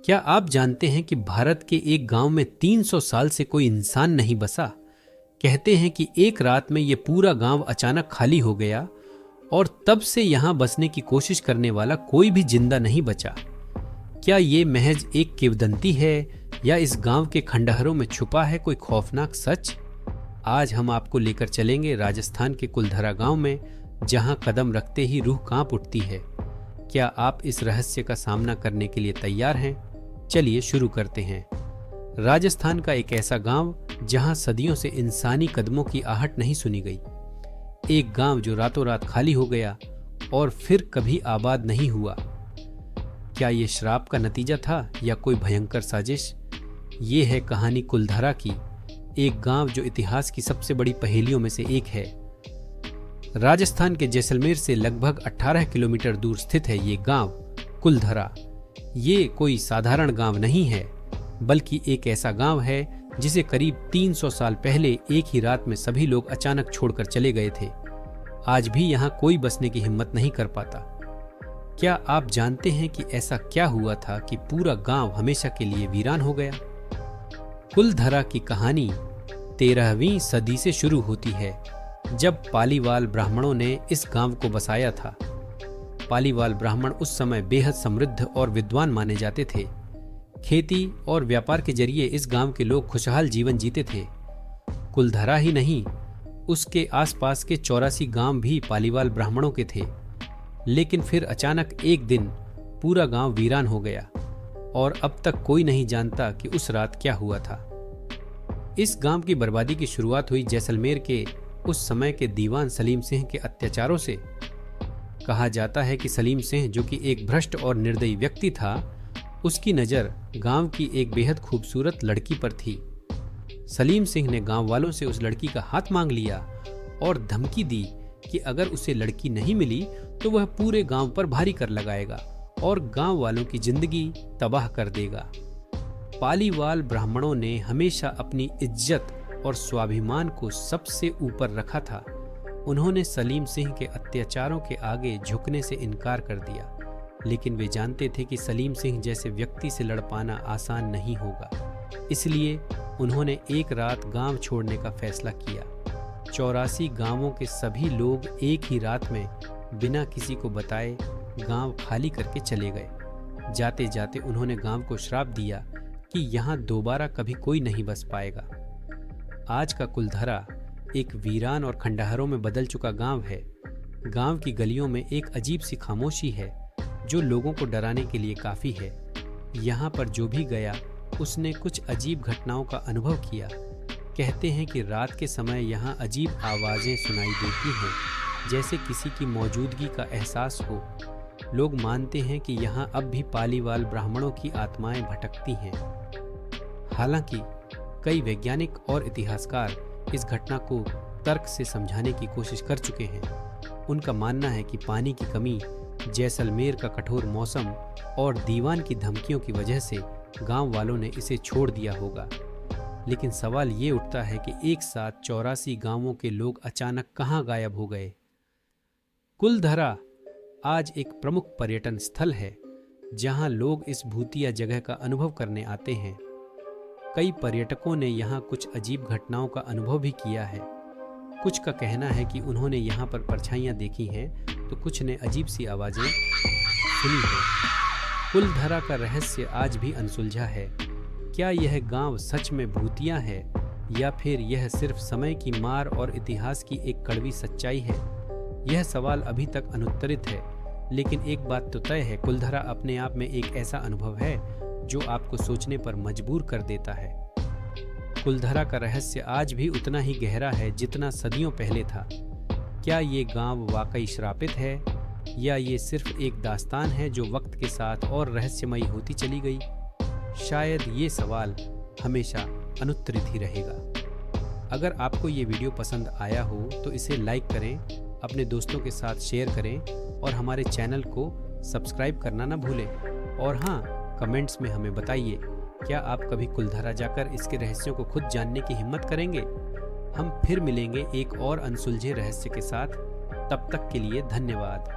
क्या आप जानते हैं कि भारत के एक गांव में 300 साल से कोई इंसान नहीं बसा? कहते हैं कि एक रात में ये पूरा गांव अचानक खाली हो गया और तब से यहां बसने की कोशिश करने वाला कोई भी जिंदा नहीं बचा। क्या ये महज एक किंवदंती है या इस गांव के खंडहरों में छुपा है कोई खौफनाक सच? आज हम आपको लेकर चलेंगे राजस्थान के कुलधरा गांव में, जहां कदम रखते ही रूह कांप उठती है। क्या आप इस रहस्य का सामना करने के लिए तैयार हैं? चलिए शुरू करते हैं। राजस्थान का एक ऐसा गांव जहां सदियों से इंसानी कदमों की आहट नहीं सुनी गई। एक गांव जो रातों रात खाली हो गया और फिर कभी आबाद नहीं हुआ। क्या ये श्राप का नतीजा था या कोई भयंकर साजिश? ये है कहानी कुलधरा की, एक गांव जो इतिहास की सबसे बड़ी पहेलियों में से एक है। राजस्थान के जैसलमेर से लगभग 18 किलोमीटर दूर स्थित है ये गांव कुलधरा। ये कोई साधारण गांव नहीं है, बल्कि एक ऐसा गांव है जिसे करीब 300 साल पहले एक ही रात में सभी लोग अचानक छोड़कर चले गए थे। आज भी यहां कोई बसने की हिम्मत नहीं कर पाता। क्या आप जानते हैं कि ऐसा क्या हुआ था कि पूरा गांव हमेशा के लिए वीरान हो गया? कुलधरा की कहानी 13वीं सदी से शुरू होती है, जब पालीवाल ब्राह्मणों ने इस गांव को बसाया था। पालीवाल ब्राह्मण उस समय बेहद समृद्ध और विद्वान माने जाते थे। खेती और व्यापार के जरिए इस गांव के लोग खुशहाल जीवन जीते थे। कुलधरा ही नहीं, उसके आसपास के 84 गांव भी पालीवाल ब्राह्मणों के थे। लेकिन फिर अचानक एक दिन पूरा गांव वीरान हो गया और अब तक कोई नहीं जानता कि उस रात क्या हुआ था। इस गांव की बर्बादी की शुरुआत हुई जैसलमेर के उस समय के दीवान सलीम सिंह के अत्याचारों से। कहा जाता है कि सलीम सिंह, जो कि एक भ्रष्ट और निर्दयी व्यक्ति था, उसकी नज़र गांव की एक बेहद खूबसूरत लड़की पर थी। सलीम सिंह ने गांव वालों से उस लड़की का हाथ मांग लिया और धमकी दी कि अगर उसे लड़की नहीं मिली तो वह पूरे गांव पर भारी कर लगाएगा और गांव वालों की जिंदगी तबाह कर देगा। पालीवाल ब्राह्मणों ने हमेशा अपनी इज्जत और स्वाभिमान को सबसे ऊपर रखा था। उन्होंने सलीम सिंह के अत्याचारों के आगे झुकने से इनकार कर दिया, लेकिन वे जानते थे कि सलीम सिंह जैसे व्यक्ति से लड़ पाना आसान नहीं होगा। इसलिए उन्होंने एक रात गांव छोड़ने का फैसला किया। 84 गांवों के सभी लोग एक ही रात में बिना किसी को बताए गांव खाली करके चले गए। जाते जाते उन्होंने गांव को श्राप दिया कि यहाँ दोबारा कभी कोई नहीं बस पाएगा। आज का कुलधरा एक वीरान और खंडहरों में बदल चुका गांव है। गांव की गलियों में एक अजीब सी खामोशी है जो लोगों को डराने के लिए काफी है। यहाँ पर जो भी गया उसने कुछ अजीब घटनाओं का अनुभव किया। कहते हैं कि रात के समय यहाँ अजीब आवाजें सुनाई देती हैं, जैसे किसी की मौजूदगी का एहसास हो। लोग मानते हैं कि यहाँ अब भी पालीवाल ब्राह्मणों की आत्माएं भटकती हैं। हालांकि कई वैज्ञानिक और इतिहासकार इस घटना को तर्क से समझाने की कोशिश कर चुके हैं। उनका मानना है कि पानी की कमी, जैसलमेर का कठोर मौसम और दीवान की धमकियों की वजह से गांव वालों ने इसे छोड़ दिया होगा। लेकिन सवाल ये उठता है कि एक साथ 84 गांवों के लोग अचानक कहां गायब हो गए? कुलधरा आज एक प्रमुख पर्यटन स्थल है, जहां लोग इस भूतिया जगह का अनुभव करने आते हैं। कई पर्यटकों ने यहाँ कुछ अजीब घटनाओं का अनुभव भी किया है। कुछ का कहना है कि उन्होंने यहाँ पर परछाइयाँ देखी हैं, तो कुछ ने अजीब सी आवाज़ें सुनी हैं। कुलधरा का रहस्य आज भी अनसुलझा है। क्या यह गांव सच में भूतिया है या फिर यह सिर्फ समय की मार और इतिहास की एक कड़वी सच्चाई है? यह सवाल अभी तक अनुत्तरित है, लेकिन एक बात तो तय है, कुलधरा अपने आप में एक ऐसा अनुभव है जो आपको सोचने पर मजबूर कर देता है। कुलधरा का रहस्य आज भी उतना ही गहरा है जितना सदियों पहले था। क्या ये गांव वाकई श्रापित है या ये सिर्फ एक दास्तान है जो वक्त के साथ और रहस्यमयी होती चली गई? शायद ये सवाल हमेशा अनुत्तरित ही रहेगा। अगर आपको ये वीडियो पसंद आया हो तो इसे लाइक करें, अपने दोस्तों के साथ शेयर करें और हमारे चैनल को सब्सक्राइब करना ना भूलें। और हाँ, कमेंट्स में हमें बताइए, क्या आप कभी कुलधरा जाकर इसके रहस्यों को खुद जानने की हिम्मत करेंगे? हम फिर मिलेंगे एक और अनसुलझे रहस्य के साथ। तब तक के लिए धन्यवाद।